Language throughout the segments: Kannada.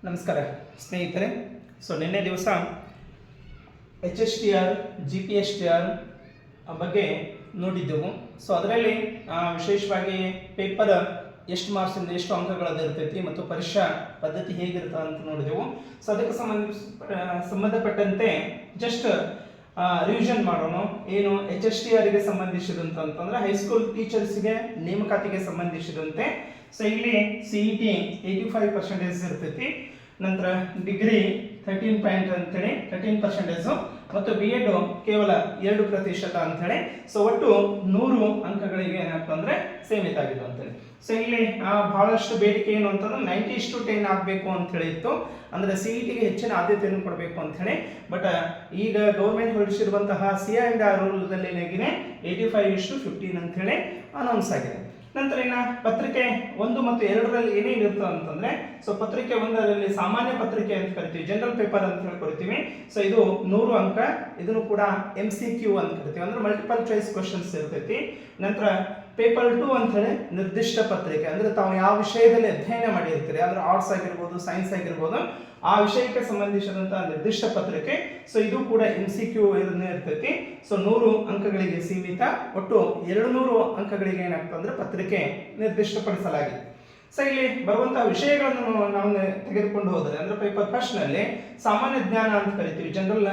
ನಮಸ್ಕಾರ ಸ್ನೇಹಿತರೆ. ನಿನ್ನೆ ದಿವಸ HSTR GPSTR ಬಗ್ಗೆ ನೋಡಿದ್ದೆವು. ಅದರಲ್ಲಿ ವಿಶೇಷವಾಗಿ ಪೇಪರ್ ಎಷ್ಟು ಮಾರ್ಕ್ಸಿಂದ ಎಷ್ಟು ಅಂಕಗಳದ್ದು ಇರ್ತೈತಿ ಮತ್ತು ಪರೀಕ್ಷಾ ಪದ್ಧತಿ ಹೇಗಿರುತ್ತೆ ಅಂತ ನೋಡಿದೆವು. ಅದಕ್ಕೆ ಸಂಬಂಧಪಟ್ಟಂತೆ ಜಸ್ಟ್ ರಿವಿಷನ್ ಮಾಡೋಣ. ಏನು HSTRಗೆ ಸಂಬಂಧಿಸಿದಂತಂದ್ರೆ ಹೈಸ್ಕೂಲ್ ಟೀಚರ್ಸ್ಗೆ ನೇಮಕಾತಿಗೆ ಸಂಬಂಧಿಸಿದಂತೆ ಇಲ್ಲಿ CET 85% ಇರ್ತೈತಿ. ನಂತರ ಡಿಗ್ರಿ 13 ಅಂತೇಳಿ 13% ಮತ್ತು BEd ಕೇವಲ 2% ಅಂತೇಳಿ. ಒಟ್ಟು 100 ಅಂಕಗಳಿಗೆ ಏನಂತಂದ್ರೆ ಸೀಮಿತ ಆಗಿದೆ ಅಂತೇಳಿ. ಇಲ್ಲಿ ಬಹಳಷ್ಟು ಬೇಡಿಕೆ ಏನು ಅಂತಂದ್ರೆ 90:10 ಆಗಬೇಕು ಅಂತ ಹೇಳಿ ಇತ್ತು. ಅಂದ್ರೆ CETಗೆ ಹೆಚ್ಚಿನ ಆದ್ಯತೆಯನ್ನು ಕೊಡಬೇಕು ಅಂತ ಹೇಳಿ. ಬಟ್ ಈಗ ಗೌರ್ಮೆಂಟ್ ಹೊರಡಿಸಿರುವಂತಹ CIR ರೂಲ್ದಲ್ಲಿ ಏನಾಗಿದೆ 85:15 ಅಂತ ಹೇಳಿ ಅನೌನ್ಸ್ ಆಗಿದೆ. ನಂತರ ಇನ್ನ ಪತ್ರಿಕೆ 1 ಮತ್ತು 2ರಲ್ಲಿ ಏನೇನಿರುತ್ತೆ ಅಂತಂದ್ರೆ ಪತ್ರಿಕೆ 1ರಲ್ಲಿ ಸಾಮಾನ್ಯ ಪತ್ರಿಕೆ ಅಂತ ಕರಿತೀವಿ, ಜನರಲ್ ಪೇಪರ್ ಅಂತ ಹೇಳಿ ಕರಿತೀವಿ. ಇದು 100 ಅಂಕ. ಇದನ್ನು ಕೂಡ MCQ ಅಂತ ಕರಿತೀವಿ, ಅಂದ್ರೆ ಮಲ್ಟಿಪಲ್ ಚಾಯ್ಸ್ ಕ್ವಶನ್ಸ್ ಇರ್ತೈತಿ. ನಂತರ ಪೇಪರ್ 2 ಅಂತ ಹೇಳಿ ನಿರ್ದಿಷ್ಟ ಪತ್ರಿಕೆ, ಅಂದ್ರೆ ತಾವು ಯಾವ ವಿಷಯದಲ್ಲಿ ಅಧ್ಯಯನ ಮಾಡಿರ್ತೀರಿ, ಅಂದ್ರೆ ಆರ್ಟ್ಸ್ ಆಗಿರ್ಬೋದು, ಸೈನ್ಸ್ ಆಗಿರ್ಬೋದು, ಆ ವಿಷಯಕ್ಕೆ ಸಂಬಂಧಿಸಿದಂತಹ ನಿರ್ದಿಷ್ಟ ಪತ್ರಿಕೆ. ಇದು ಕೂಡ MCQ ಇರ್ತೈತಿ. 100 ಅಂಕಗಳಿಗೆ ಸೀಮಿತ. ಒಟ್ಟು 200 ಅಂಕಗಳಿಗೆ ಏನಾಗ್ತಂದ್ರೆ ಪತ್ರಿಕೆ ನಿರ್ದಿಷ್ಟಪಡಿಸಲಾಗಿದೆ. ಇಲ್ಲಿ ಬರುವಂತಹ ವಿಷಯಗಳನ್ನು ನಾವು ತೆಗೆದುಕೊಂಡು ಹೋದರೆ ಅಂದ್ರೆ ಪೇಪರ್ ಫಸ್ಟ್ ನಲ್ಲಿ ಸಾಮಾನ್ಯ ಜ್ಞಾನ ಅಂತ ಕರಿತೀವಿ, ಜನರಲ್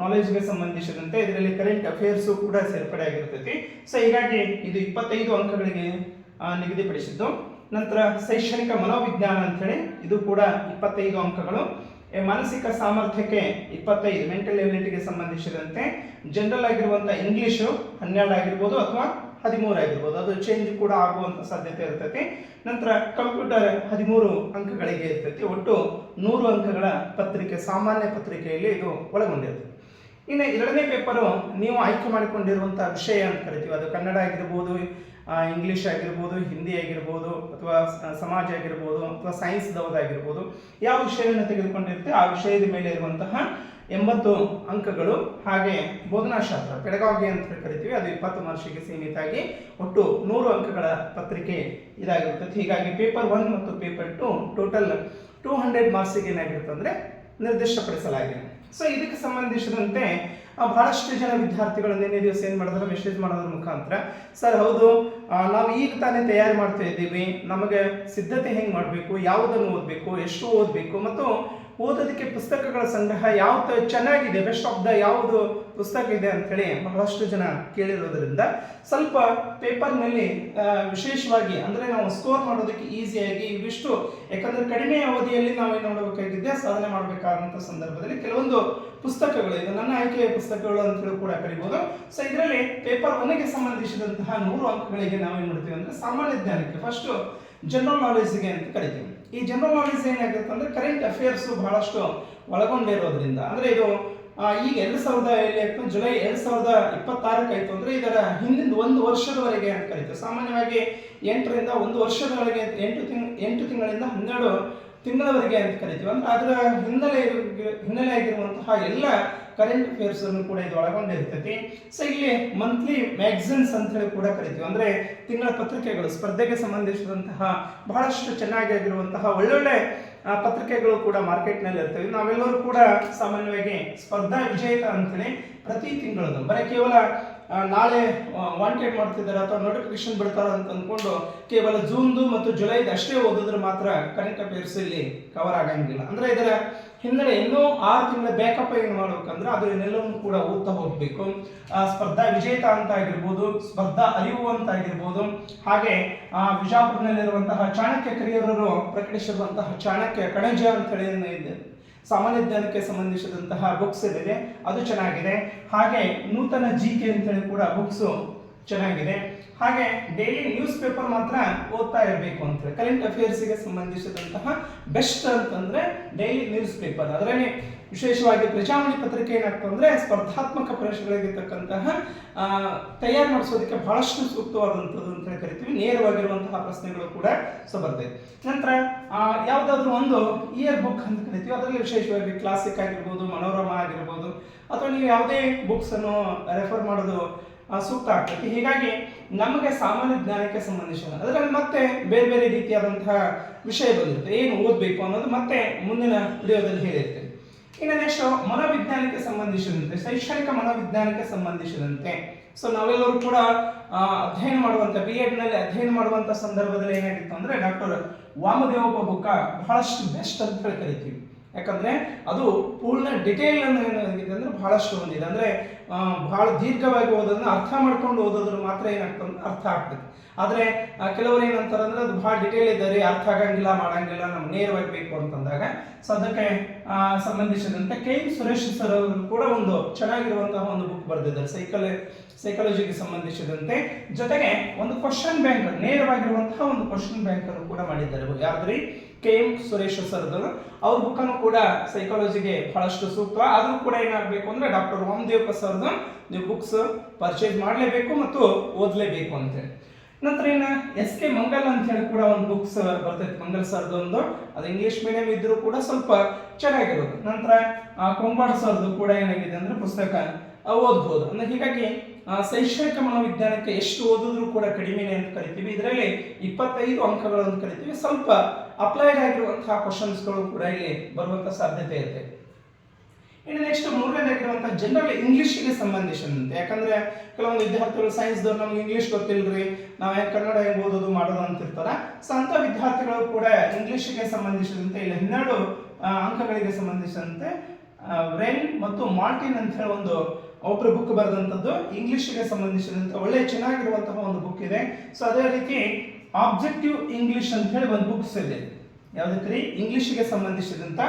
ನಾಲೆಜ್ಗೆ ಸಂಬಂಧಿಸಿದಂತೆ. ಇದರಲ್ಲಿ ಕರೆಂಟ್ ಅಫೇರ್ಸ್ ಕೂಡ ಸೇರ್ಪಡೆ ಆಗಿರ್ತೈತಿ. ಹೀಗಾಗಿ ಇದು 25 ಅಂಕಗಳಿಗೆ ನಿಗದಿಪಡಿಸಿದ್ದು. ನಂತರ ಶೈಕ್ಷಣಿಕ ಮನೋವಿಜ್ಞಾನ ಅಂತ ಹೇಳಿ ಇದು ಕೂಡ 25 ಅಂಕಗಳು. ಮಾನಸಿಕ ಸಾಮರ್ಥ್ಯಕ್ಕೆ 25, ಮೆಂಟಲ್ ಎಬಿಲಿಟಿಗೆ ಸಂಬಂಧಿಸಿದಂತೆ. ಜನರಲ್ ಆಗಿರುವಂತಹ ಇಂಗ್ಲಿಷ್ 12 ಆಗಿರ್ಬೋದು ಅಥವಾ 13 ಆಗಿರ್ಬೋದು, ಅದು ಚೇಂಜ್ ಕೂಡ ಆಗುವಂತ ಸಾಧ್ಯತೆ ಇರ್ತೈತಿ. ನಂತರ ಕಂಪ್ಯೂಟರ್ 13 ಅಂಕಗಳಿಗೆ ಇರ್ತೈತಿ. ಒಟ್ಟು 100 ಅಂಕಗಳ ಪತ್ರಿಕೆ ಸಾಮಾನ್ಯ ಪತ್ರಿಕೆಯಲ್ಲಿ ಇದು ಒಳಗೊಂಡಿರ್ತದೆ. ಇನ್ನು 2ನೇ ಪೇಪರು ನೀವು ಆಯ್ಕೆ ಮಾಡಿಕೊಂಡಿರುವಂತಹ ವಿಷಯ ಅಂತ ಕರಿತೀವಿ. ಅದು ಕನ್ನಡ ಆಗಿರ್ಬೋದು, ಇಂಗ್ಲಿಷ್ ಆಗಿರ್ಬೋದು, ಹಿಂದಿ ಆಗಿರ್ಬೋದು, ಅಥವಾ ಸಮಾಜ ಆಗಿರ್ಬೋದು, ಅಥವಾ ಸೈನ್ಸ್ ಆಗಿರ್ಬೋದು, ಯಾವ ವಿಷಯವನ್ನು ತೆಗೆದುಕೊಂಡಿರುತ್ತೆ ಆ ವಿಷಯದ ಮೇಲೆ ಇರುವಂತಹ 80 ಅಂಕಗಳು. ಹಾಗೆ ಬೋಧನಾಶಾಸ್ತ್ರ ಪೆಡಗಾಗಿ ಅಂತ ಕರಿತೀವಿ, ಅದು 20 ಮಾರ್ಕ್ಸಿಗೆ ಸೀಮಿತ ಆಗಿ ಒಟ್ಟು 100 ಅಂಕಗಳ ಪತ್ರಿಕೆ ಇದಾಗಿರ್ತದೆ. ಹೀಗಾಗಿ ಪೇಪರ್ 1 ಮತ್ತು ಪೇಪರ್ 2 ಟೋಟಲ್ 200 ಮಾರ್ಕ್ಸಿಗೆ ಏನಾಗಿರುತ್ತೆ ಅಂದ್ರೆ ನಿರ್ದಿಷ್ಟಪಡಿಸಲಾಗಿದೆ. ಇದಕ್ಕೆ ಸಂಬಂಧಿಸಿದಂತೆ ಬಹಳಷ್ಟು ಜನ ವಿದ್ಯಾರ್ಥಿಗಳು ನಿನ್ನೆ ದಿವಸ ಏನ್ ಮಾಡಿದ್ರೆ ಮೆಸೇಜ್ ಮಾಡೋದ್ರ ಮುಖಾಂತರ, ಸರ್ ಹೌದು ನಾವು ಈಗ ತಾನೇ ತಯಾರಿ ಮಾಡ್ತಾ ಇದ್ದೀವಿ, ನಮಗೆ ಸಿದ್ಧತೆ ಹೆಂಗೆ ಮಾಡಬೇಕು, ಯಾವುದನ್ನು ಓದಬೇಕು, ಎಷ್ಟು ಓದಬೇಕು, ಮತ್ತು ಓದೋದಕ್ಕೆ ಪುಸ್ತಕಗಳ ಸಂಗ್ರಹ ಯಾವ್ದು ಚೆನ್ನಾಗಿದೆ, ಬೆಸ್ಟ್ ಆಫ್ ದ ಯಾವುದು ಪುಸ್ತಕ ಇದೆ ಅಂತ ಹೇಳಿ ಬಹಳಷ್ಟು ಜನ ಕೇಳಿರೋದ್ರಿಂದ ಸ್ವಲ್ಪ ಪೇಪರ್ನಲ್ಲಿ ವಿಶೇಷವಾಗಿ ಅಂದ್ರೆ ನಾವು ಸ್ಕೋರ್ ಮಾಡೋದಕ್ಕೆ ಈಸಿಯಾಗಿ ಇವಿಷ್ಟು, ಯಾಕಂದ್ರೆ ಕಡಿಮೆ ಅವಧಿಯಲ್ಲಿ ನಾವೇನು ಮಾಡಬೇಕಾಗಿದ್ದೆ ಸಾಧನೆ ಮಾಡಬೇಕಾದಂತ ಸಂದರ್ಭದಲ್ಲಿ ಕೆಲವೊಂದು ಪುಸ್ತಕಗಳು, ಇದು ನನ್ನ ಆಯ್ಕೆಯ ಪುಸ್ತಕಗಳು ಅಂತ ಹೇಳಿ ಕೂಡ ಕರಿಬಹುದು. ಇದರಲ್ಲಿ ಪೇಪರ್ 1ಗೆ ಸಂಬಂಧಿಸಿದಂತಹ 100 ಅಂಕಗಳಿಗೆ ನಾವೇನ್ ಮಾಡ್ತೀವಿ ಅಂದ್ರೆ ಸಾಮಾನ್ಯ ಜ್ಞಾನಕ್ಕೆ ಫಸ್ಟ್ ಜನರಲ್ ನಾಲೆಜ್ಗೆ ಅಂತ ಕರಿತೀವಿ. ಈ ಜನರಲ್ ನಾಲೆಜ್ ಏನಾಗುತ್ತೆ ಅಂದ್ರೆ ಕರೆಂಟ್ ಅಫೇರ್ಸ್ ಬಹಳಷ್ಟು ಒಳಗೊಂಡಿರೋದ್ರಿಂದ, ಅಂದ್ರೆ ಇದು ಈಗ 2000 ಜುಲೈ 2026 ಆಯ್ತು ಅಂದ್ರೆ ಇದರ ಹಿಂದಿನ 1 ವರ್ಷದವರೆಗೆ ಅಂತ ಕರಿತೀವಿ. ಸಾಮಾನ್ಯವಾಗಿ 8 ರಿಂದ 1 ವರ್ಷದವರೆಗೆ 8 ತಿಂಗಳಿಂದ 12 ತಿಂಗಳವರೆಗೆ ಅಂತ ಕರಿತೀವಿ. ಅಂದ್ರೆ ಅದರ ಹಿನ್ನೆಲೆ ಆಗಿರುವಂತಹ ಎಲ್ಲ ಕರೆಂಟ್ ಅಫೇರ್ಸ್ ಅನ್ನು ಕೂಡ ಇದು ಒಳಗೊಂಡಿರ್ತೈತಿ. ಇಲ್ಲಿ ಮಂತ್ಲಿ ಮ್ಯಾಗಝಿನ್ಸ್ ಅಂತ ಹೇಳಿ ಕೂಡ ಕರಿತೀವಿ, ಅಂದ್ರೆ ತಿಂಗಳ ಪತ್ರಿಕೆಗಳು, ಸ್ಪರ್ಧೆಗೆ ಸಂಬಂಧಿಸಿದಂತಹ ಬಹಳಷ್ಟು ಚೆನ್ನಾಗಿ ಆಗಿರುವಂತಹ ಒಳ್ಳೊಳ್ಳೆ ಪತ್ರಿಕೆಗಳು ಕೂಡ ಮಾರ್ಕೆಟ್ ನಲ್ಲಿ ಇರ್ತವೆ. ನಾವೆಲ್ಲರೂ ಕೂಡ ಸಾಮಾನ್ಯವಾಗಿ ಸ್ಪರ್ಧಾ ವಿಜೇತ ಅಂತೇಳಿ ಪ್ರತಿ ತಿಂಗಳದು ಬರೀ ಕೇವಲ ನಾಳೆ ವಾಂಟೆಡ್ ಮಾಡ್ತಿದ್ದಾರೆ ಅಥವಾ ನೋಟಿಫಿಕೇಶನ್ ಬಿಡ್ತಾರೆ ಅಂತ ಅಂದ್ಕೊಂಡು ಕೇವಲ ಜೂನ್ದು ಮತ್ತು ಜುಲೈದು ಅಷ್ಟೇ ಓದಿದ್ರೆ ಮಾತ್ರ ಕರೆಂಟ್ ಅಫೇರ್ಸ್ ಇಲ್ಲಿ ಕವರ್ ಆಗಂಗಿಲ್ಲ. ಅಂದ್ರೆ ಇದರ ಹಿನ್ನಡೆ ಇನ್ನೂ 6 ತಿಂಗಳ ಬ್ಯಾಕಪ್ ಏನು ಮಾಡ್ಬೇಕಂದ್ರೆ ಅದು ಇನ್ನೆಲ್ಲವೂ ಕೂಡ ಓದ್ತಾ ಹೋಗ್ಬೇಕು. ಸ್ಪರ್ಧಾ ವಿಜೇತ ಅಂತ ಆಗಿರ್ಬೋದು, ಸ್ಪರ್ಧಾ ಅರಿವು ಅಂತ ಆಗಿರ್ಬೋದು, ಹಾಗೆ ವಿಜಾಪುರನಲ್ಲಿರುವಂತಹ ಚಾಣಕ್ಯ ಕರಿಯರರು ಪ್ರಕಟಿಸಿರುವಂತಹ ಚಾಣಕ್ಯ ಕಣಜ ಅಂತ ಹೇಳಿ ಇದೆ, ಸಾಮಾನ್ಯ ಜ್ಞಾನಕ್ಕೆ ಸಂಬಂಧಿಸಿದಂತಹ ಬುಕ್ಸ್ ಇದೆ, ಅದು ಚೆನ್ನಾಗಿದೆ. ಹಾಗೆ ನೂತನ GK ಅಂತ ಹೇಳಿ ಕೂಡ ಬುಕ್ಸ್ ಚೆನ್ನಾಗಿದೆ. ಹಾಗೆ ಡೈಲಿ ನ್ಯೂಸ್ ಪೇಪರ್ ಮಾತ್ರ ಓದ್ತಾ ಇರಬೇಕು ಅಂತ ಹೇಳಿ. ಕರೆಂಟ್ ಅಫೇರ್ಸ್ಗೆ ಸಂಬಂಧಿಸಿದಂತಹ ಬೆಸ್ಟ್ ಅಂತಂದ್ರೆ ಡೈಲಿ ನ್ಯೂಸ್ ಪೇಪರ್. ಅದರಲ್ಲಿ ವಿಶೇಷವಾಗಿ ಪ್ರಜಾವಾಣಿ ಪತ್ರಿಕೆ ಏನಾಗ್ತದೆ ಅಂದ್ರೆ ಸ್ಪರ್ಧಾತ್ಮಕ ಪರೀಕ್ಷೆಗಳಿಗಿರ್ತಕ್ಕಂತಹ ತಯಾರು ಮಾಡಿಸೋದಕ್ಕೆ ಬಹಳಷ್ಟು ಸೂಕ್ತವಾದಂಥದ್ದು ಅಂತ ಹೇಳಿ ಕರಿತೀವಿ. ನೇರವಾಗಿರುವಂತಹ ಪ್ರಶ್ನೆಗಳು ಕೂಡ ಬರ್ತದೆ. ನಂತರ ಯಾವುದಾದ್ರೂ ಒಂದು ಇಯರ್ ಬುಕ್ ಅಂತ ಕರಿತೀವಿ, ಅದರಲ್ಲಿ ವಿಶೇಷವಾಗಿ ಕ್ಲಾಸಿಕ್ ಆಗಿರ್ಬೋದು, ಮನೋರಮ ಆಗಿರ್ಬೋದು, ಅಥವಾ ನೀವು ಯಾವುದೇ ಬುಕ್ಸ್ ಅನ್ನು ರೆಫರ್ ಮಾಡೋದು ಸೂಕ್ತ ಆಗ್ತೈತಿ. ಹೀಗಾಗಿ ನಮಗೆ ಸಾಮಾನ್ಯ ಜ್ಞಾನಕ್ಕೆ ಸಂಬಂಧಿಸಿದ ಅದರಲ್ಲಿ ಮತ್ತೆ ಬೇರೆ ಬೇರೆ ರೀತಿಯಾದಂತಹ ವಿಷಯ ಬಂದಿರುತ್ತೆ, ಏನು ಓದಬೇಕು ಅನ್ನೋದು ಮತ್ತೆ ಮುಂದಿನ ವಿಡಿಯೋದಲ್ಲಿ ಹೇಳಿರ್ತೇನೆ. ಇನ್ನು ನೆಕ್ಸ್ಟ್ ಮನೋವಿಜ್ಞಾನಕ್ಕೆ ಸಂಬಂಧಿಸಿದಂತೆ, ಶೈಕ್ಷಣಿಕ ಮನೋವಿಜ್ಞಾನಕ್ಕೆ ಸಂಬಂಧಿಸಿದಂತೆ ಸೊ ನಾವೆಲ್ಲರೂ ಕೂಡ ಅಧ್ಯಯನ ಮಾಡುವಂತ BEd ನಲ್ಲಿ ಅಧ್ಯಯನ ಮಾಡುವಂತ ಸಂದರ್ಭದಲ್ಲಿ ಏನಾಗಿತ್ತು ಅಂದ್ರೆ ಡಾಕ್ಟರ್ ವಾಮದೇವಪ್ಪ ಬುಕ್ಕ ಬಹಳಷ್ಟು ಬೆಸ್ಟ್ ಅಂತ ಹೇಳಿ ಕರಿತೀವಿ. ಯಾಕಂದ್ರೆ ಅದು ಪೂರ್ಣ ಡಿಟೇಲ್ ಅನ್ನು ಏನಾಗಿದೆ ಅಂದ್ರೆ ಬಹಳಷ್ಟು ಹೊಂದಿದೆ. ಅಂದ್ರೆ ಬಹಳ ದೀರ್ಘವಾಗಿ ಓದೋದನ್ನ ಅರ್ಥ ಮಾಡ್ಕೊಂಡು ಓದೋದ್ರ ಮಾತ್ರ ಏನಾಗ್ತದೆ ಅರ್ಥ ಆಗ್ತದೆ. ಆದ್ರೆ ಕೆಲವರು ಏನಂತಾರೆ ಅಂದ್ರೆ ಅದು ಬಹಳ ಡಿಟೇಲ್ ಇದ್ದಾರೆ, ಅರ್ಥ ಆಗಂಗಿಲ್ಲ, ಮಾಡಂಗಿಲ್ಲ, ನಮ್ಗೆ ನೇರವಾಗಿ ಬೇಕು ಅಂತಂದಾಗ ಸೊ ಅದಕ್ಕೆ ಸಂಬಂಧಿಸಿದಂತೆ KM ಸುರೇಶ್ ಸರ್ ಅವರು ಕೂಡ ಒಂದು ಚೆನ್ನಾಗಿರುವಂತಹ ಒಂದು ಬುಕ್ ಬರೆದಿದ್ದಾರೆ ಸೈಕಾಲಜಿಗೆ ಸಂಬಂಧಿಸಿದಂತೆ. ಜೊತೆಗೆ ಒಂದು ಕ್ವಶನ್ ಬ್ಯಾಂಕ್, ನೇರವಾಗಿರುವಂತಹ ಒಂದು ಕ್ವಶನ್ ಬ್ಯಾಂಕ್ ಅನ್ನು ಕೂಡ ಮಾಡಿದ್ದಾರೆ. ಯಾವ್ದ್ರಿ KM ಸುರೇಶ್ ಸರ್ದು ಅವ್ರ ಬುಕ್ ಅನ್ನು ಕೂಡ ಸೈಕಾಲಜಿಗೆ ಬಹಳಷ್ಟು ಸೂಕ್ತ. ಆದ್ರೂ ಕೂಡ ಏನಾಗಬೇಕು ಅಂದ್ರೆ ಡಾಕ್ಟರ್ ವಾಮದೇವಪ್ಪ ಸರ್ದು ನೀವು ಬುಕ್ಸ್ ಪರ್ಚೇಸ್ ಮಾಡಲೇಬೇಕು ಮತ್ತು ಓದಲೇಬೇಕು ಅಂತೇಳಿ. ನಂತರ ಏನ SK ಮಂಗಲ್ ಅಂತ ಹೇಳಿ ಕೂಡ ಒಂದು ಬುಕ್ಸ್ ಬರ್ತೈತೆ, ಮಂಗಲ್ ಸರ್ದು ಒಂದು, ಅದು ಇಂಗ್ಲಿಷ್ ಮೀಡಿಯಂ ಇದ್ರೂ ಕೂಡ ಸ್ವಲ್ಪ ಚೆನ್ನಾಗಿರೋದು. ನಂತರ ಕೊಂಬಾಡ್ ಸರ್ದು ಕೂಡ ಏನಾಗಿದೆ ಅಂದ್ರೆ ಪುಸ್ತಕ ಓದ್ಬೋದು. ಅಂದ್ರೆ ಹೀಗಾಗಿ ಶೈಕ್ಷಣಿಕ ಮನೋವಿಜ್ಞಾನಕ್ಕೆ ಎಷ್ಟು ಓದಿದ್ರು ಕೂಡ ಕಡಿಮೆನೆ ಅಂತ ಕರಿತೀವಿ. ಇದರಲ್ಲಿ 25 ಅಂಕಗಳನ್ನು ಕರಿತೀವಿ. ಸ್ವಲ್ಪ ಅಪ್ಲೈಡ್ ಆಗಿರುವಂತಹ ಕ್ವಶನ್ಸ್ಗಳು ಕೂಡ ಇಲ್ಲಿ ಬರುವಂತ ಸಾಧ್ಯತೆ ಇರುತ್ತೆ. ಇನ್ನು ನೆಕ್ಸ್ಟ್ ಮೂರನೇದಾಗಿರುವಂತಹ ಜನರಲ್ ಇಂಗ್ಲಿಷ್ಗೆ ಸಂಬಂಧಿಸಿದಂತೆ, ಯಾಕಂದ್ರೆ ಕೆಲವೊಂದು ವಿದ್ಯಾರ್ಥಿಗಳು ಸೈನ್ಸ್ದವ್ರು ನಮ್ಗೆ ಇಂಗ್ಲಿಷ್ ಗೊತ್ತಿಲ್ರಿ, ನಾವ್ ಕನ್ನಡ ಹೆಂಗ್ ಓದೋದು ಮಾಡೋದು ಅಂತಿರ್ತಾರ. ಸೊ ಅಂತ ವಿದ್ಯಾರ್ಥಿಗಳು ಕೂಡ ಇಂಗ್ಲಿಷ್ಗೆ ಸಂಬಂಧಿಸಿದಂತೆ ಇಲ್ಲಿ 12 ಅಂಕಗಳಿಗೆ ಸಂಬಂಧಿಸಿದಂತೆ ರೆನ್ ಮತ್ತು ಮಾರ್ಟಿನ್ ಅಂತ ಹೇಳಿ ಒಂದು ಒಬ್ಬರು ಬುಕ್ ಬರೆದಂಥದ್ದು ಇಂಗ್ಲಿಷ್ಗೆ ಸಂಬಂಧಿಸಿದಂತೆ ಒಳ್ಳೆ ಚೆನ್ನಾಗಿರುವಂತಹ ಒಂದು ಬುಕ್ ಇದೆ. ಸೊ ಅದೇ ರೀತಿ ಆಬ್ಜೆಕ್ಟಿವ್ ಇಂಗ್ಲಿಷ್ ಅಂತ ಹೇಳಿ ಒಂದು ಬುಕ್ಸ್ ಇದೆ. ಯಾವ್ದಕ್ರಿ ಇಂಗ್ಲಿಷ್ಗೆ ಸಂಬಂಧಿಸಿದಂತ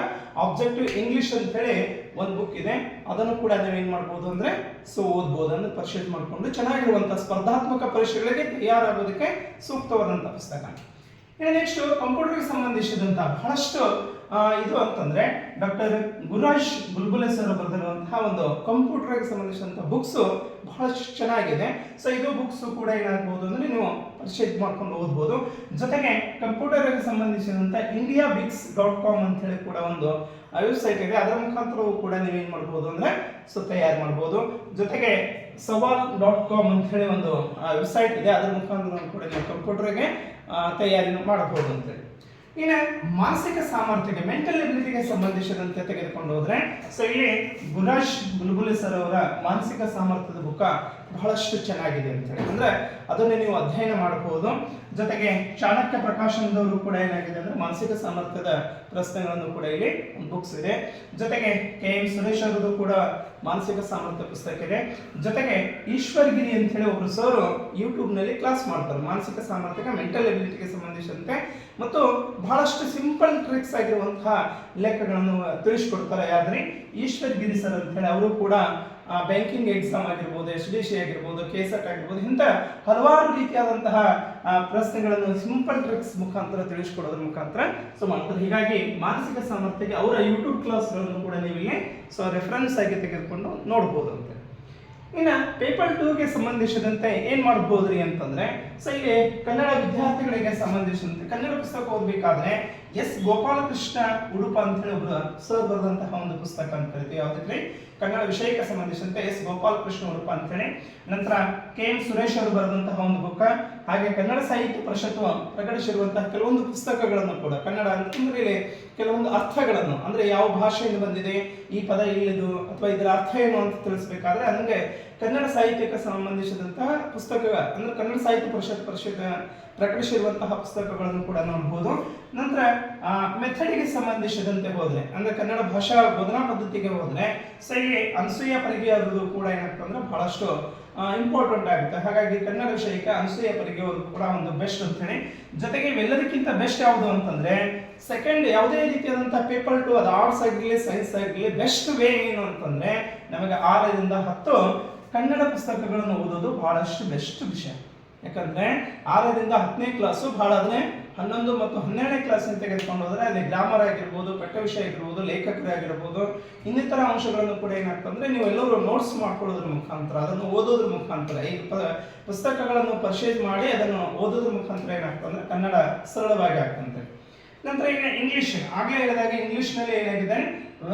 ಆಬ್ಜೆಕ್ಟಿವ್ ಇಂಗ್ಲಿಷ್ ಅಂತ ಹೇಳಿ ಒಂದು ಬುಕ್ ಇದೆ. ಅದನ್ನು ಕೂಡ ನೀವೇನ್ ಮಾಡ್ಬೋದು ಅಂದ್ರೆ ಸೊ ಓದ್ಬೋದು, ಅಂದ್ರೆ ಪರ್ಚೇಸ್ ಮಾಡ್ಕೊಂಡು ಚೆನ್ನಾಗಿರುವಂತಹ ಸ್ಪರ್ಧಾತ್ಮಕ ಪರೀಕ್ಷೆಗಳಿಗೆ ತಯಾರಾಗೋದಕ್ಕೆ ಸೂಕ್ತವಾದಂತಹ ಪುಸ್ತಕ. ಇನ್ನು ನೆಕ್ಸ್ಟ್ ಕಂಪ್ಯೂಟರ್ಗೆ ಸಂಬಂಧಿಸಿದಂತಹ ಬಹಳಷ್ಟು ಇದು ಅಂತಂದ್ರೆ ಡಾಕ್ಟರ್ ಗುರುರಾಜ್ ಬುಲ್ಬುಲೆ ಸರ್ ಬರೆದಿರುವಂತಹ ಒಂದು ಕಂಪ್ಯೂಟರ್ಗೆ ಸಂಬಂಧಿಸಿದಂತಹ ಬುಕ್ಸ್ ಬಹಳಷ್ಟು ಚೆನ್ನಾಗಿದೆ. ಸೊ ಇದು ಬುಕ್ಸ್ ಕೂಡ ಏನಾಗಬಹುದು ಅಂದ್ರೆ ನೀವು ಪರ್ಚೇಸ್ ಮಾಡ್ಕೊಂಡು ಓದ್ಬೋದು. ಜೊತೆಗೆ ಕಂಪ್ಯೂಟರ್ಗೆ ಸಂಬಂಧಿಸಿದಂತ indiabix.com ಅಂತ ಹೇಳಿ ಕೂಡ ಒಂದು ವೆಬ್ಸೈಟ್ ಇದೆ, ಅದರ ಮುಖಾಂತರವೂ ಕೂಡ ನೀವೇನ್ ಮಾಡ್ಬೋದು ಅಂದ್ರೆ ಸೊ ತಯಾರು ಮಾಡ್ಬೋದು. ಜೊತೆಗೆ ಸವಾಲ್.com ಅಂತ ಹೇಳಿ ಒಂದು ವೆಬ್ಸೈಟ್ ಇದೆ, ಅದರ ಮುಖಾಂತರ ಕೂಡ ನೀವು ಕಂಪ್ಯೂಟರ್ಗೆ ತಯಾರಿ ಮಾಡಬಹುದು ಅಂತೇಳಿ. ಇನ್ನು ಮಾನಸಿಕ ಸಾಮರ್ಥ್ಯಕ್ಕೆ ಮೆಂಟಲ್ ಎಬಿಲಿಟಿಗೆ ಸಂಬಂಧಿಸಿದಂತೆ ತೆಗೆದುಕೊಂಡು ಹೋದ್ರೆ ಸೊ ಇಲ್ಲಿ ಗುರುರಾಜ್ ಬುಲ್ಬುಲೆ ಸರ್ ಅವರ ಮಾನಸಿಕ ಸಾಮರ್ಥ್ಯದ ಬುಕ್ಕ ಬಹಳಷ್ಟು ಚೆನ್ನಾಗಿದೆ ಅಂತ ಹೇಳಿ, ಅಂದ್ರೆ ಅದನ್ನೇ ನೀವು ಅಧ್ಯಯನ ಮಾಡಬಹುದು. ಜೊತೆಗೆ ಚಾಣಕ್ಯ ಪ್ರಕಾಶನದವರು ಕೂಡ ಏನಾಗಿದೆ ಅಂದ್ರೆ ಮಾನಸಿಕ ಸಾಮರ್ಥ್ಯದ ಪ್ರಶ್ನೆಗಳನ್ನು ಕೂಡ ಇಲ್ಲಿ ಬುಕ್ಸ್ ಇದೆ. ಜೊತೆಗೆ KM ಸುರೇಶ್ ಅವರದು ಕೂಡ ಮಾನಸಿಕ ಸಾಮರ್ಥ್ಯ ಪುಸ್ತಕ ಇದೆ. ಜೊತೆಗೆ ಈಶ್ವರ್ ಗಿರಿ ಅಂತ ಹೇಳಿ ಒಬ್ರು ಸರ್ ಯೂಟ್ಯೂಬ್ ನಲ್ಲಿ ಕ್ಲಾಸ್ ಮಾಡ್ತಾರೆ ಮಾನಸಿಕ ಸಾಮರ್ಥ್ಯಕ್ಕೆ ಮೆಂಟಲ್ ಎಬಿಲಿಟಿಗೆ ಸಂಬಂಧಿಸಿದಂತೆ, ಮತ್ತು ಬಹಳಷ್ಟು ಸಿಂಪಲ್ ಟ್ರಿಕ್ಸ್ ಆಗಿರುವಂತಹ ಲೇಖಗಳನ್ನು ತಿಳಿಸ್ಕೊಡ್ತಾರೆ. ಯಾವ್ದ್ರಿ ಈಶ್ವರ್ ಗಿರಿ ಸರ್ ಅಂತ ಹೇಳಿ, ಅವರು ಕೂಡ ಬ್ಯಾಂಕಿಂಗ್ ಎಕ್ಸಾಮ್ ಆಗಿರ್ಬೋದು, SDC ಆಗಿರ್ಬೋದು, KSET ಆಗಿರ್ಬೋದು, ಇಂಥ ಹಲವಾರು ರೀತಿಯಾದಂತಹ ಪ್ರಶ್ನೆಗಳನ್ನು ಸಿಂಪಲ್ ಟ್ರಿಕ್ಸ್ ಮುಖಾಂತರ ತಿಳಿಸ್ಕೊಡೋದ್ರ ಮುಖಾಂತರ ಸೊ ಮಾಡ್ತಾರೆ. ಹೀಗಾಗಿ ಮಾನಸಿಕ ಸಾಮರ್ಥ್ಯಕ್ಕೆ ಅವರ ಯೂಟ್ಯೂಬ್ ಕ್ಲಾಸ್ಗಳನ್ನು ಕೂಡ ನೀವು ಇಲ್ಲಿ ಸೊ ರೆಫರೆನ್ಸ್ ಆಗಿ ತೆಗೆದುಕೊಂಡು ನೋಡ್ಬೋದು ಅಂತ. ಇನ್ನು ಪೇಪರ್ 2ಗೆ ಸಂಬಂಧಿಸಿದಂತೆ ಏನ್ ಮಾಡ್ಬೋದ್ರಿ ಅಂತಂದ್ರೆ ಸೊ ಇಲ್ಲಿ ಕನ್ನಡ ವಿದ್ಯಾರ್ಥಿಗಳಿಗೆ ಸಂಬಂಧಿಸಿದಂತೆ ಕನ್ನಡ ಪುಸ್ತಕ ಓದಬೇಕಾದ್ರೆ ಗೋಪಾಲಕೃಷ್ಣ ಉಡುಪ ಅಂತ ಹೇಳಿ ಒಬ್ಬರು ಸರ್ ಬರೆದಂತಹ ಒಂದು ಪುಸ್ತಕ ಅಂತ ಕರಿತೀವಿ. ಯಾವ್ದಕ್ಕೆ ಕನ್ನಡ ವಿಷಯಕ್ಕೆ ಸಂಬಂಧಿಸಿದಂತೆ ಗೋಪಾಲಕೃಷ್ಣ ಉಡುಪ ಅಂತ ಹೇಳಿ. ನಂತರ KM ಸುರೇಶ್ ಅವರು ಬರೆದಂತಹ ಒಂದು ಬುಕ್, ಹಾಗೆ ಕನ್ನಡ ಸಾಹಿತ್ಯ ಪರಿಷತ್ತು ಪ್ರಕಟಿಸಿರುವಂತಹ ಕೆಲವೊಂದು ಪುಸ್ತಕಗಳನ್ನು ಕೂಡ ಕನ್ನಡ ಅಂತಂದ್ರೆ ಇಲ್ಲಿ ಕೆಲವೊಂದು ಅರ್ಥಗಳನ್ನು, ಅಂದ್ರೆ ಯಾವ ಭಾಷೆಯಿಂದ ಬಂದಿದೆ ಈ ಪದ ಇಲ್ಲಿದು ಅಥವಾ ಇದರ ಅರ್ಥ ಏನು ಅಂತ ತಿಳಿಸಬೇಕಾದ್ರೆ ಹಂಗೆ ಕನ್ನಡ ಸಾಹಿತ್ಯಕ್ಕೆ ಸಂಬಂಧಿಸಿದಂತಹ ಪುಸ್ತಕ, ಅಂದ್ರೆ ಕನ್ನಡ ಸಾಹಿತ್ಯ ಪರಿಷತ್ ಪ್ರಕಟಿಸಿರುವಂತಹ ಪುಸ್ತಕಗಳನ್ನು ಕೂಡ ನೋಡಬಹುದು. ನಂತರ ಮೆಥಡಿಗೆ ಸಂಬಂಧಿಸಿದಂತೆ ಹೋದ್ರೆ, ಅಂದ್ರೆ ಕನ್ನಡ ಭಾಷಾ ಬೋಧನಾ ಪದ್ಧತಿಗೆ ಹೋದ್ರೆ ಸೊ ಇಲ್ಲಿ ಅನಸೂಯ ಪರಿಗೆ ಅವರದು ಕೂಡ ಏನಾಗ್ತದೆ ಅಂದ್ರೆ ಬಹಳಷ್ಟು ಇಂಪಾರ್ಟೆಂಟ್ ಆಗುತ್ತೆ. ಹಾಗಾಗಿ ಕನ್ನಡ ವಿಷಯಕ್ಕೆ ಅನಸೂಯ ಪರಿಗೆ ಅವರು ಕೂಡ ಒಂದು ಬೆಸ್ಟ್ ಅಂತ ಹೇಳಿ. ಜೊತೆಗೆ ಇವೆಲ್ಲದಕ್ಕಿಂತ ಬೆಸ್ಟ್ ಯಾವುದು ಅಂತಂದ್ರೆ ಸೆಕೆಂಡ್ ಯಾವುದೇ ರೀತಿಯಾದಂತಹ ಪೇಪರ್ 2 ಅದು ಆರ್ಟ್ಸ್ ಆಗಿರಲಿ ಸೈನ್ಸ್ ಆಗಿರಲಿ ಬೆಸ್ಟ್ ವೇ ಏನು ಅಂತಂದ್ರೆ ನಮಗೆ 6 ರಿಂದ 10 ಕನ್ನಡ ಪುಸ್ತಕಗಳನ್ನು ಓದೋದು ಬಹಳಷ್ಟು ಬೆಸ್ಟ್ ವಿಷಯ. ಯಾಕಂದ್ರೆ 6 ರಿಂದ 10ನೇ ಕ್ಲಾಸು ಬಹಳ, ಅದನ್ನೇ 11 ಮತ್ತು 12ನೇ ಕ್ಲಾಸ್ ತೆಗೆದುಕೊಂಡು ಹೋದ್ರೆ ಅಲ್ಲಿ ಗ್ರಾಮರ್ ಆಗಿರ್ಬೋದು, ಪಠ್ಯ ವಿಷಯ ಆಗಿರ್ಬೋದು, ಲೇಖಕರಾಗಿರ್ಬೋದು, ಇನ್ನಿತರ ಅಂಶಗಳನ್ನು ಕೂಡ ಏನಾಗ್ತಂದ್ರೆ ನೀವು ಎಲ್ಲರೂ ನೋಟ್ಸ್ ಮಾಡ್ಕೊಳ್ಳೋದ್ರ ಮುಖಾಂತರ, ಅದನ್ನು ಓದೋದ್ರ ಮುಖಾಂತರ, ಈ ಪುಸ್ತಕಗಳನ್ನು ಪರ್ಚೇಸ್ ಮಾಡಿ ಅದನ್ನು ಓದೋದ್ರ ಮುಖಾಂತರ ಏನಾಗ್ತಂದ್ರೆ ಕನ್ನಡ ಸರಳವಾಗಿ ಆಗ್ತಂತೆ. ನಂತರ ಇನ್ನು ಇಂಗ್ಲಿಷ್, ಆಗ್ಲೇ ಹೇಳಿದಾಗ ಇಂಗ್ಲಿಷ್ ನಲ್ಲಿ ಏನಾಗಿದೆ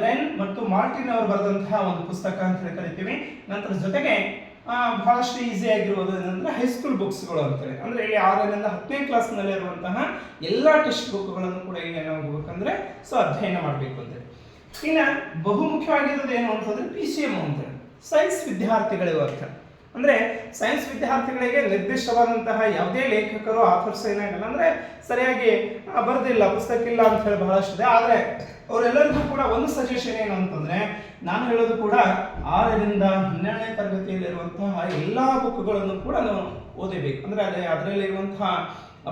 ರೆನ್ ಮತ್ತು ಮಾರ್ಟಿನ್ ಅವರು ಬರೆದಂತಹ ಒಂದು ಪುಸ್ತಕ ಅಂತ ಹೇಳಿ ಕರಿತೀವಿ. ನಂತರ ಜೊತೆಗೆ ಬಹಳಷ್ಟು ಈಸಿ ಆಗಿರುವುದು ಏನಂದ್ರೆ ಹೈಸ್ಕೂಲ್ ಬುಕ್ಸ್ಗಳು ಅಂತೇಳಿ, ಅಂದ್ರೆ ಇಲ್ಲಿ 6ರಿಂದ 10ನೇ ಕ್ಲಾಸ್ನಲ್ಲಿ ಇರುವಂತಹ ಎಲ್ಲ ಟೆಕ್ಸ್ಟ್ ಬುಕ್ಗಳನ್ನು ಕೂಡ ಈಗ ಏನಾಗಬೇಕಂದ್ರೆ ಅಧ್ಯಯನ ಮಾಡಬೇಕು ಅಂತೇಳಿ. ಇನ್ನು ಬಹುಮುಖ್ಯವಾಗಿರೋದು ಏನು ಅಂತಂದ್ರೆ PCM ಅಂತೇಳಿ, ಸೈನ್ಸ್ ವಿದ್ಯಾರ್ಥಿಗಳಿಗೆ ಅರ್ಥ. ಅಂದ್ರೆ ಸೈನ್ಸ್ ವಿದ್ಯಾರ್ಥಿಗಳಿಗೆ ನಿರ್ದಿಷ್ಟವಾದಂತಹ ಯಾವುದೇ ಲೇಖಕರು ಆಥರ್ಸ್ ಏನಾಗಲ್ಲ, ಅಂದ್ರೆ ಸರಿಯಾಗಿ ಬರೆದಿಲ್ಲ, ಪುಸ್ತಕ ಇಲ್ಲ ಅಂತ ಹೇಳಿ ಬಹಳಷ್ಟಿದೆ. ಆದ್ರೆ ಅವರೆಲ್ಲರಿಗೂ ಕೂಡ ಒಂದು ಸಜೆಷನ್ ಏನು ಅಂತಂದ್ರೆ, ನಾನು ಹೇಳೋದು ಕೂಡ 6ರಿಂದ 12ನೇ ತರಗತಿಯಲ್ಲಿರುವಂತಹ ಎಲ್ಲಾ ಬುಕ್ಗಳನ್ನು ಕೂಡ ನಾವು ಓದಬೇಕು. ಅಂದ್ರೆ ಅದರಲ್ಲಿರುವಂತಹ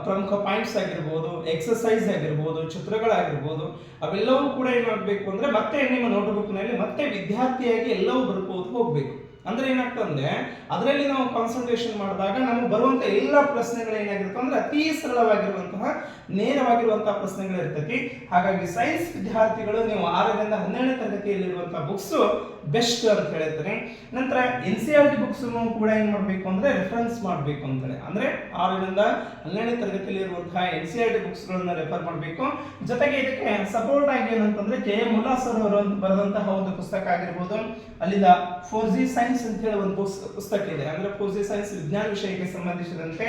ಪ್ರಮುಖ ಪಾಯಿಂಟ್ಸ್ ಆಗಿರ್ಬೋದು, ಎಕ್ಸರ್ಸೈಸ್ ಆಗಿರ್ಬೋದು, ಚಿತ್ರಗಳಾಗಿರ್ಬೋದು, ಅವೆಲ್ಲವೂ ಕೂಡ ಏನಾಗಬೇಕು ಅಂದ್ರೆ ಮತ್ತೆ ನಿಮ್ಮ ನೋಟ್ಬುಕ್ನಲ್ಲಿ ಮತ್ತೆ ವಿದ್ಯಾರ್ಥಿಯಾಗಿ ಎಲ್ಲವೂ ಬರ್ಬೋದು ಹೋಗ್ಬೇಕು. ಅಂದ್ರೆ ಏನಾಗ್ತಂದ್ರೆ ಅದರಲ್ಲಿ ನಾವು ಕಾನ್ಸಂಟ್ರೇಷನ್ ಮಾಡಿದಾಗ ನಮಗೆ ಬರುವಂತ ಎಲ್ಲ ಪ್ರಶ್ನೆಗಳು ಏನಾಗಿರುತ್ತೆ ಅಂದ್ರೆ ಅತಿ ಸರಳವಾಗಿರುವಂತಹ ನೇರವಾಗಿರುವಂತಹ ಪ್ರಶ್ನೆಗಳು ಇರ್ತೈತಿ. ಹಾಗಾಗಿ ಸೈನ್ಸ್ ವಿದ್ಯಾರ್ಥಿಗಳು ನೀವು 6ರಿಂದ 12ನೇ ತರಗತಿಯಲ್ಲಿರುವಂತಹ ಬುಕ್ಸ್ ಬೆಸ್ಟ್ ಅಂತ ಹೇಳ್ತಾರೆ. ನಂತರ NCERT ಬುಕ್ಸ್ ಕೂಡ ಏನ್ ಮಾಡಬೇಕು ಅಂದ್ರೆ ರೆಫರೆನ್ಸ್ ಮಾಡಬೇಕು ಅಂತಾರೆ. ಅಂದ್ರೆ 6ರಿಂದ 12ನೇ ತರಗತಿಯಲ್ಲಿ ಇರುವಂತಹ NCERT ಬುಕ್ಸ್ ಗಳನ್ನ ರೆಫರ್ ಮಾಡಬೇಕು. ಜೊತೆಗೆ ಇದಕ್ಕೆ ಸಪೋರ್ಟ್ ಆಗಿ ಏನಂತಂದ್ರೆ KM ಮುಲ್ಲಾ ಸರ್ ಅವರು ಬರೆದಂತಹ ಒಂದು ಪುಸ್ತಕ ಆಗಿರ್ಬೋದು, ಅಲ್ಲಿಂದ 4G ಸೈನ್ಸ್ ಅಂತ ಹೇಳಿ ಒಂದು ಪುಸ್ತಕ ಇದೆ, ಅಂದ್ರೆ 4G ಸೈನ್ಸ್ ವಿಜ್ಞಾನ ವಿಷಯಕ್ಕೆ ಸಂಬಂಧಿಸಿದಂತೆ.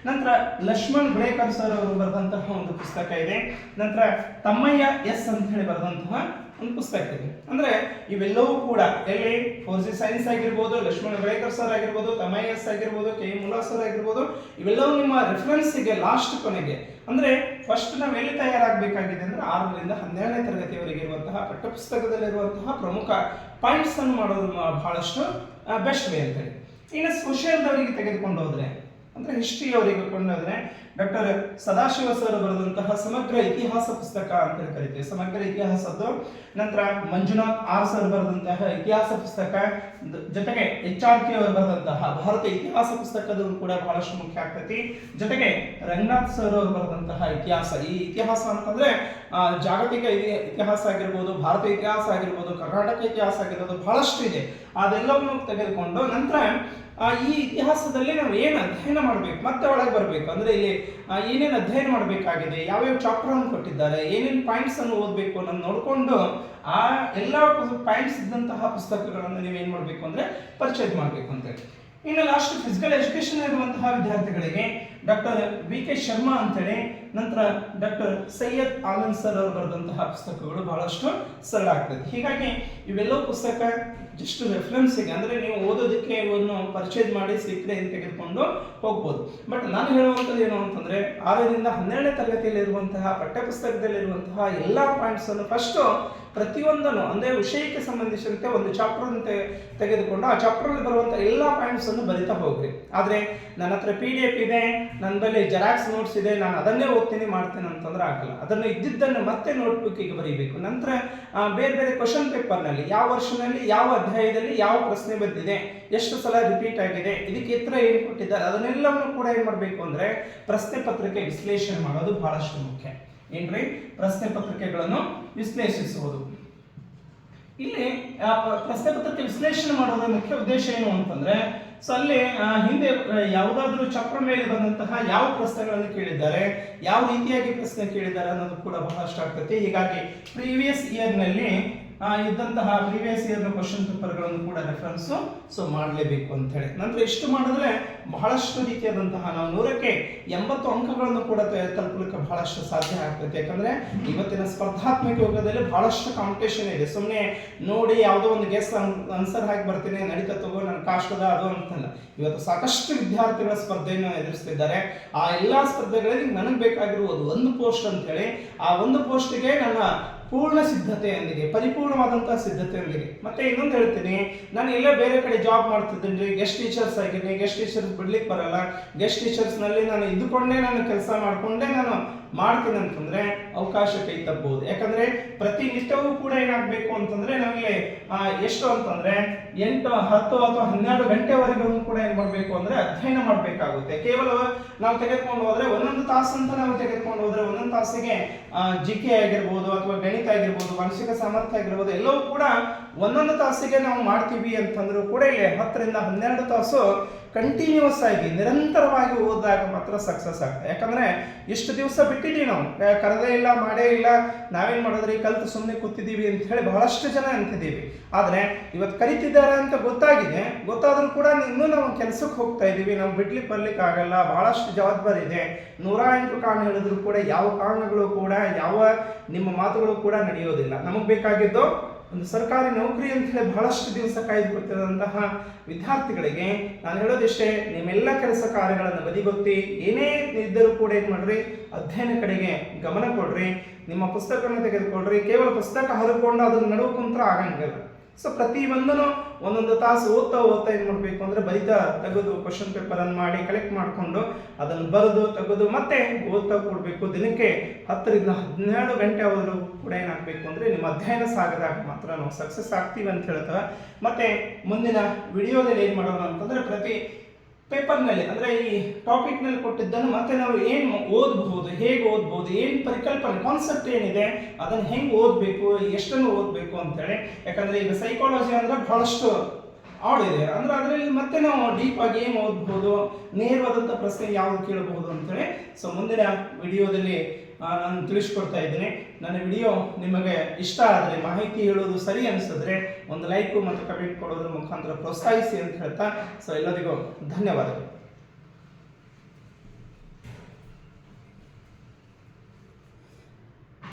ನಂತರ ಲಕ್ಷ್ಮಣ್ ಗುಳೇಕರ್ ಸರ್ ಅವರು ಬರೆದಂತಹ ಒಂದು ಪುಸ್ತಕ ಇದೆ. ನಂತರ ತಮ್ಮಯ್ಯ ಎಸ್ ಅಂತ ಹೇಳಿ ಬರೆದಂತಹ ಒಂದು ಪುಸ್ತಕ ಇದೆ. ಅಂದ್ರೆ ಇವೆಲ್ಲವೂ ಕೂಡ ಎಲ್ಲಿ 4G ಸೈನ್ಸ್ ಆಗಿರ್ಬೋದು, ಲಕ್ಷ್ಮಣ್ ಗುಳೇಕರ್ ಸರ್ ಆಗಿರ್ಬೋದು, ತಮ್ಮಯ್ಯ ಎಸ್ ಆಗಿರ್ಬೋದು, KM ಮುಲ್ಲಾ ಸರ್ ಆಗಿರ್ಬೋದು, ಇವೆಲ್ಲವೂ ನಿಮ್ಮ ರೆಫರೆನ್ಸ್ಗೆ ಲಾಸ್ಟ್ ಕೊನೆಗೆ. ಅಂದ್ರೆ ಫಸ್ಟ್ ನಾವು ಎಲ್ಲಿ ತಯಾರಾಗಬೇಕಾಗಿದೆ ಅಂದ್ರೆ 6ರಿಂದ 12ನೇ ತರಗತಿಯವರೆಗೆ ಇರುವಂತಹ ಪಠ್ಯಪುಸ್ತಕದಲ್ಲಿರುವಂತಹ ಪ್ರಮುಖ ಪಾಯಿಂಟ್ಸ್ ಅನ್ನು ಮಾಡೋದು ಬಹಳಷ್ಟು ಬೆಸ್ಟ್ ವೇ ಅಂತ ಹೇಳಿ. ಇನ್ನು ಸೋಷಿಯಲ್ದವರಿಗೆ ತೆಗೆದುಕೊಂಡು ಹೋದ್ರೆ ಅಂದ್ರೆ ಹಿಸ್ಟ್ರಿ ಅವರಿಗೆ ಕೊಂಡೋದ್ರೆ ಡಾಕ್ಟರ್ ಸದಾಶಿವ ಸರ್ ಬರೆದಂತಹ ಸಮಗ್ರ ಇತಿಹಾಸ ಪುಸ್ತಕ ಅಂತ ಹೇಳಿ ಕರಿತೀವಿ, ಸಮಗ್ರ ಇತಿಹಾಸದ್ದು. ನಂತರ ಮಂಜುನಾಥ್ ಆರ್ ಸರ್ ಬರೆದಂತಹ ಇತಿಹಾಸ ಪುಸ್ತಕ, ಜೊತೆಗೆ HRK ಅವರು ಬರೆದಂತಹ ಭಾರತ ಇತಿಹಾಸ ಪುಸ್ತಕದ ಕೂಡ ಬಹಳಷ್ಟು ಮುಖ್ಯ ಆಗ್ತೈತಿ. ಜೊತೆಗೆ ರಂಗನಾಥ್ ಸರ್ ಅವರು ಬರೆದಂತಹ ಇತಿಹಾಸ, ಈ ಇತಿಹಾಸ ಅಂತಂದ್ರೆ ಜಾಗತಿಕ ಇತಿಹಾಸ ಆಗಿರ್ಬೋದು, ಭಾರತ ಇತಿಹಾಸ ಆಗಿರ್ಬೋದು, ಕರ್ನಾಟಕ ಇತಿಹಾಸ ಆಗಿರ್ಬೋದು, ಬಹಳಷ್ಟು ಇದೆ. ಅದೆಲ್ಲವನ್ನು ತೆಗೆದುಕೊಂಡು ನಂತರ ಈ ಇತಿಹಾಸದಲ್ಲಿ ನಾವು ಏನು ಅಧ್ಯಯನ ಮಾಡಬೇಕು, ಮತ್ತೆ ಒಳಗೆ ಬರಬೇಕು. ಅಂದ್ರೆ ಇಲ್ಲಿ ಏನೇನು ಅಧ್ಯಯನ ಮಾಡಬೇಕಾಗಿದೆ, ಯಾವ್ಯಾವ ಚಾಪ್ಟರ್ ಅನ್ನು ಕೊಟ್ಟಿದ್ದಾರೆ, ಏನೇನು ಪಾಯಿಂಟ್ಸ್ ಅನ್ನು ಓದಬೇಕು ಅನ್ನೋದು ನೋಡಿಕೊಂಡು ಆ ಎಲ್ಲ ಪಾಯಿಂಟ್ಸ್ ಇದ್ದಂತಹ ಪುಸ್ತಕಗಳನ್ನು ನೀವೇನು ಮಾಡಬೇಕು ಅಂದ್ರೆ ಪರ್ಚೇಸ್ ಮಾಡಬೇಕು ಅಂತೇಳಿ. ಇನ್ನು ಲಾಸ್ಟ್ ಫಿಸಿಕಲ್ ಎಜುಕೇಶನ್ ಇರುವಂತಹ ವಿದ್ಯಾರ್ಥಿಗಳಿಗೆ ಡಾಕ್ಟರ್ VK ಶರ್ಮಾ ಅಂತೇಳಿ, ನಂತರ ಡಾಕ್ಟರ್ ಸೈಯದ್ ಆನಂದ್ ಸರ್ ಅವರು ಬರೆದಂತಹ ಪುಸ್ತಕಗಳು ಬಹಳಷ್ಟು ಸರಳ ಆಗ್ತದೆ. ಹೀಗಾಗಿ ಇವೆಲ್ಲವೂ ಪುಸ್ತಕ ಜಸ್ಟ್ ರೆಫರೆನ್ಸ್ಗೆ, ಅಂದ್ರೆ ನೀವು ಓದೋದಕ್ಕೆ ಇವನ್ನು ಪರ್ಚೇಸ್ ಮಾಡಿ ಸಿಕ್ಕರೆ ಅಂತ ತೆಗೆದುಕೊಂಡು ಹೋಗ್ಬೋದು. ಬಟ್ ನಾನು ಹೇಳುವಂಥದ್ದು ಏನು ಅಂತಂದ್ರೆ 6ರಿಂದ 12ನೇ ತರಗತಿಯಲ್ಲಿ ಇರುವಂತಹ ಪಠ್ಯಪುಸ್ತಕದಲ್ಲಿರುವಂತಹ ಎಲ್ಲ ಪಾಯಿಂಟ್ಸ್ ಅನ್ನು ಫಸ್ಟ್ ಪ್ರತಿಯೊಂದನ್ನು ಅಂದ್ರೆ ವಿಷಯಕ್ಕೆ ಸಂಬಂಧಿಸಿದಂತೆ ಒಂದು ಚಾಪ್ಟರ್ ತೆಗೆದುಕೊಂಡು ಆ ಚಾಪ್ಟರ್ ಅಲ್ಲಿ ಬರುವಂತಹ ಎಲ್ಲ ಪಾಯಿಂಟ್ಸ್ ಅನ್ನು ಬರಿತಾ ಹೋಗ್ರಿ. ಆದ್ರೆ ನನ್ನ ಹತ್ರ PDF ಇದೆ, ನನ್ನ ಬಳಿ ಜೆರಾಕ್ಸ್ ನೋಟ್ಸ್ ಇದೆ, ನಾನು ಅದನ್ನೇ ಓದ್ತೀನಿ ಮಾಡ್ತೇನೆ ಅಂತಂದ್ರೆ ಆಗಲ್ಲ. ಅದನ್ನು ಇದ್ದಿದ್ದನ್ನು ಮತ್ತೆ ನೋಟ್ಬುಕ್ಕಿಗೆ ಬರೀಬೇಕು. ನಂತರ ಬೇರೆ ಬೇರೆ ಕ್ವಶನ್ ಪೇಪರ್ನಲ್ಲಿ ಯಾವ ವರ್ಷನಲ್ಲಿ ಯಾವ ಅಧ್ಯಾಯದಲ್ಲಿ ಯಾವ ಪ್ರಶ್ನೆ ಬಂದಿದೆ, ಎಷ್ಟು ಸಲ ರಿಪೀಟ್ ಆಗಿದೆ, ಇದಕ್ಕೆ ಉತ್ತರ ಏನು ಕೊಟ್ಟಿದ್ದಾರೆ, ಅದನ್ನೆಲ್ಲವನ್ನು ಕೂಡ ಏನ್ ಮಾಡಬೇಕು ಅಂದ್ರೆ ಪ್ರಶ್ನೆ ಪತ್ರಿಕೆ ವಿಶ್ಲೇಷಣೆ ಮಾಡೋದು ಬಹಳಷ್ಟು ಮುಖ್ಯ. ಏನ್ರಿ ಪ್ರಶ್ನೆ ಪತ್ರಿಕೆಗಳನ್ನು ವಿಶ್ಲೇಷಿಸುವುದು. ಇಲ್ಲಿ ಪ್ರಶ್ನೆ ಪತ್ರಿಕೆ ವಿಶ್ಲೇಷಣೆ ಮಾಡೋದ್ರ ಮುಖ್ಯ ಉದ್ದೇಶ ಏನು ಅಂತಂದ್ರೆ ಅಲ್ಲಿ ಹಿಂದೆ ಯಾವುದಾದ್ರೂ ಚಾಪ್ಟರ್ ಮೇಲೆ ಬಂದಂತಹ ಯಾವ ಪ್ರಶ್ನೆಗಳನ್ನು ಕೇಳಿದ್ದಾರೆ, ಯಾವ ರೀತಿಯಾಗಿ ಪ್ರಶ್ನೆ ಕೇಳಿದ್ದಾರೆ ಅನ್ನೋದು ಕೂಡ ಬಹಳಷ್ಟು ಆಗ್ತೈತಿ. ಹೀಗಾಗಿ ಪ್ರೀವಿಯಸ್ ಇಯರ್ ನಲ್ಲಿ ಇದ್ದಂತಹ ಪ್ರೀವಿಯಸ್ ಇಯರ್ ಕ್ವಶನ್ ಪೇಪರ್ಗಳನ್ನು ಕೂಡ ರೆಫರೆನ್ಸ್ ಮಾಡಲೇಬೇಕು ಅಂತ ಹೇಳಿ. ನಂತರ ಇಷ್ಟು ಮಾಡಿದ್ರೆ ಬಹಳಷ್ಟು ರೀತಿಯಾದಂತಹ ನಾವು 100ಕ್ಕೆ 80 ಅಂಕಗಳನ್ನು ಕೂಡ ತಲುಪಲಿಕ್ಕೆ ಬಹಳಷ್ಟು ಸಾಧ್ಯ ಆಗ್ತೈತೆ. ಯಾಕಂದ್ರೆ ಇವತ್ತಿನ ಸ್ಪರ್ಧಾತ್ಮಕ ಯುಗದಲ್ಲಿ ಬಹಳಷ್ಟು ಕಾಂಪಿಟೇಷನ್ ಇದೆ. ಸುಮ್ಮನೆ ನೋಡಿ ಯಾವುದೋ ಒಂದು ಗೆಸ್ ಆನ್ಸರ್ ಹಾಕಿ ಬರ್ತೀನಿ ನಡೀತಾ ತಗೋ ನನ್ನ ಕಾಸ್ಟ್ ಅದ ಅದು ಅಂತಲ್ಲ. ಇವತ್ತು ಸಾಕಷ್ಟು ವಿದ್ಯಾರ್ಥಿಗಳ ಸ್ಪರ್ಧೆಯನ್ನು ಎದುರಿಸ್ತಿದ್ದಾರೆ. ಆ ಎಲ್ಲಾ ಸ್ಪರ್ಧೆಗಳಲ್ಲಿ ನನಗೆ ಬೇಕಾಗಿರುವುದು ಒಂದು ಪೋಸ್ಟ್ ಅಂತ ಹೇಳಿ, ಆ ಒಂದು ಪೋಸ್ಟ್ಗೆ ನನ್ನ ಪೂರ್ಣ ಸಿದ್ಧತೆಯೊಂದಿಗೆ, ಪರಿಪೂರ್ಣವಾದಂತಹ ಸಿದ್ಧತೆಯೊಂದಿಗೆ. ಮತ್ತೆ ಇನ್ನೊಂದು ಹೇಳ್ತೀನಿ, ನಾನು ಎಲ್ಲ ಬೇರೆ ಕಡೆ ಜಾಬ್ ಮಾಡ್ತಿದ್ದೀನಿ, ಗೆಸ್ಟ್ ಟೀಚರ್ಸ್ ಆಗಿದ್ದೀನಿ, ಗೆಸ್ಟ್ ಟೀಚರ್ಸ್ ಬಿಡ್ಲಿಕ್ಕೆ ಬರಲ್ಲ, ಗೆಸ್ಟ್ ಟೀಚರ್ಸ್ ನಲ್ಲಿ ನಾನು ಇದ್ದುಕೊಂಡೇ ನಾನು ಕೆಲಸ ಮಾಡ್ಕೊಂಡೇ ನಾನು ಮಾಡ್ತೀನಿ ಅಂತಂದ್ರೆ ಅವಕಾಶ ಕೈ ತಪ್ಪಬಹುದು. ಯಾಕಂದ್ರೆ ಪ್ರತಿನಿತ್ಯವೂ ಕೂಡ ಏನಾಗಬೇಕು ಅಂತಂದ್ರೆ ನಮಗೆ ಎಷ್ಟು ಅಂತಂದ್ರೆ 8, 10 ಅಥವಾ 12 ಗಂಟೆವರೆಗೂ ಕೂಡ ಏನ್ ಮಾಡಬೇಕು ಅಂದ್ರೆ ಅಧ್ಯಯನ ಮಾಡಬೇಕಾಗುತ್ತೆ. ಕೇವಲ ನಾವು ತೆಗೆದುಕೊಂಡು ಹೋದ್ರೆ ಒಂದೊಂದು ತಾಸು ಅಂತ ನಾವು ತೆಗೆದುಕೊಂಡು ಹೋದ್ರೆ ಒಂದೊಂದು ತಾಸಿಗೆ GK ಆಗಿರ್ಬೋದು ಅಥವಾ ಗಣಿತ ಆಗಿರ್ಬೋದು, ಮಾನಸಿಕ ಸಾಮರ್ಥ್ಯ ಆಗಿರ್ಬೋದು, ಎಲ್ಲವೂ ಕೂಡ ಒಂದೊಂದು ತಾಸಿಗೆ ನಾವು ಮಾಡ್ತೀವಿ ಅಂತಂದ್ರೂ ಕೂಡ ಇಲ್ಲಿ 10ರಿಂದ 12 ತಾಸು ಕಂಟಿನ್ಯೂಸ್ ಆಗಿ ನಿರಂತರವಾಗಿ ಓದಿದಾಗ ಮಾತ್ರ ಸಕ್ಸಸ್ ಆಗ್ತದೆ. ಯಾಕಂದ್ರೆ ಇಷ್ಟು ದಿವಸ ಬಿಟ್ಟಿದ್ದೀವಿ ನಾವು, ಕರೆದೇ ಇಲ್ಲ, ಮಾಡೇ ಇಲ್ಲ, ನಾವೇನು ಮಾಡಿದ್ರಿ ಕಲ್ತು ಸುಮ್ಮನೆ ಕೂತಿದ್ದೀವಿ ಅಂತ ಹೇಳಿ ಬಹಳಷ್ಟು ಜನ ಅಂತಿದ್ದೀವಿ. ಆದರೆ ಇವತ್ತು ಕರಿತಿದ್ದಾರೆ ಅಂತ ಗೊತ್ತಾದರೂ ಕೂಡ ಇನ್ನೂ ನಾವು ಕೆಲಸಕ್ಕೆ ಹೋಗ್ತಾ ಇದ್ದೀವಿ. ನಾವು ಬಿಡ್ಲಿಕ್ಕೆ ಬರ್ಲಿಕ್ಕೆ ಆಗಲ್ಲ, ಬಹಳಷ್ಟು ಜವಾಬ್ದಾರಿ ಇದೆ. 108 ಕಾರಣ ಹೇಳಿದ್ರು ಕೂಡ ಯಾವ ಕಾರಣಗಳು ಕೂಡ ಯಾವ ನಿಮ್ಮ ಮಾತುಗಳು ಕೂಡ ನಡೆಯೋದಿಲ್ಲ. ನಮಗೆ ಬೇಕಾಗಿದ್ದು ಒಂದು ಸರ್ಕಾರಿ ನೌಕರಿ ಅಂತ ಹೇಳಿ ಬಹಳಷ್ಟು ದಿವಸ ಕಾಯ್ದುಕೊಳ್ತಿರುವಂತಹ ವಿದ್ಯಾರ್ಥಿಗಳಿಗೆ ನಾನು ಹೇಳೋದಿಷ್ಟೇ, ನಿಮ್ಮೆಲ್ಲ ಕೆಲಸ ಕಾರ್ಯಗಳನ್ನು ಬದಿಗೊತ್ತಿ ಏನೇ ಇದ್ದರೂ ಕೂಡ ಏನು ಮಾಡ್ರಿ, ಅಧ್ಯಯನ ಕಡೆಗೆ ಗಮನ ಕೊಡ್ರಿ. ನಿಮ್ಮ ಪುಸ್ತಕವನ್ನು ತೆಗೆದುಕೊಳ್ರಿ. ಕೇವಲ ಪುಸ್ತಕ ಹರಿಕೊಂಡು ಅದನ್ನ ನಡುವು ಕುಂತ್ರ ಆಗಂಗಿಲ್ಲ. ಸೊ ಪ್ರತಿಯೊಂದನ್ನು ಒಂದೊಂದು ತಾಸು ಓದ್ತಾ ಏನು ಮಾಡಬೇಕು ಅಂದರೆ ಬರಿತಾ ತೆಗೆದು ಕ್ವಶನ್ ಪೇಪರನ್ನು ಮಾಡಿ ಕಲೆಕ್ಟ್ ಮಾಡಿಕೊಂಡು ಅದನ್ನು ಬರೆದು ತೆಗೆದು ಮತ್ತೆ ಓದ್ತಾ ಕೊಡಬೇಕು. ದಿನಕ್ಕೆ 10 ರಿಂದ 12 ಗಂಟೆ ಆದರೂ ಕೂಡ ಏನಾಗಬೇಕು ಅಂದರೆ ನಿಮ್ಮ ಅಧ್ಯಯನ ಸಾಗದಾಗ ಮಾತ್ರ ನಾವು ಸಕ್ಸಸ್ ಆಗ್ತೀವಿ ಅಂತ ಹೇಳ್ತೇವೆ. ಮತ್ತು ಮುಂದಿನ ವಿಡಿಯೋದಲ್ಲಿ ಏನು ಮಾಡೋಣ ಅಂತಂದರೆ ಪ್ರತಿ ಪೇಪರ್ನಲ್ಲಿ ಅಂದರೆ ಈ ಟಾಪಿಕ್ನಲ್ಲಿ ಕೊಟ್ಟಿದ್ದನ್ನು ಮತ್ತೆ ನಾವು ಏನು ಓದಬಹುದು, ಹೇಗೆ ಓದಬಹುದು, ಏನು ಪರಿಕಲ್ಪನೆ ಕಾನ್ಸೆಪ್ಟ್ ಏನಿದೆ ಅದನ್ನು ಹೆಂಗೆ ಓದಬೇಕು, ಎಷ್ಟನ್ನು ಓದಬೇಕು ಅಂತೇಳಿ. ಯಾಕಂದರೆ ಈಗ ಸೈಕಾಲಜಿ ಅಂದರೆ ಬಹಳಷ್ಟು ಆಡಿದೆ, ಅಂದರೆ ಅದರಲ್ಲಿ ಮತ್ತೆ ನಾವು ಡೀಪ್ ಆಗಿ ಏನು ಓದಬಹುದು, ನೇರವಾದಂಥ ಪ್ರಶ್ನೆ ಯಾವುದು ಕೇಳಬಹುದು ಅಂತೇಳಿ. ಸೊ ಮುಂದಿನ ವಿಡಿಯೋದಲ್ಲಿ ನಾನು ತಿಳಿಸ್ಕೊಡ್ತಾ ಇದ್ದೀನಿ. ನನ್ನ ವಿಡಿಯೋ ನಿಮಗೆ ಇಷ್ಟ ಆದರೆ, ಮಾಹಿತಿ ಹೇಳೋದು ಸರಿ ಅನಿಸಿದ್ರೆ ಒಂದು ಲೈಕು ಮತ್ತು ಕಮೆಂಟ್ ಕೊಡೋದ್ರ ಮುಖಾಂತರ ಪ್ರೋತ್ಸಾಹಿಸಿ ಅಂತ ಹೇಳ್ತಾ, ಸೊ ಎಲ್ಲರಿಗೂ ಧನ್ಯವಾದಗಳು.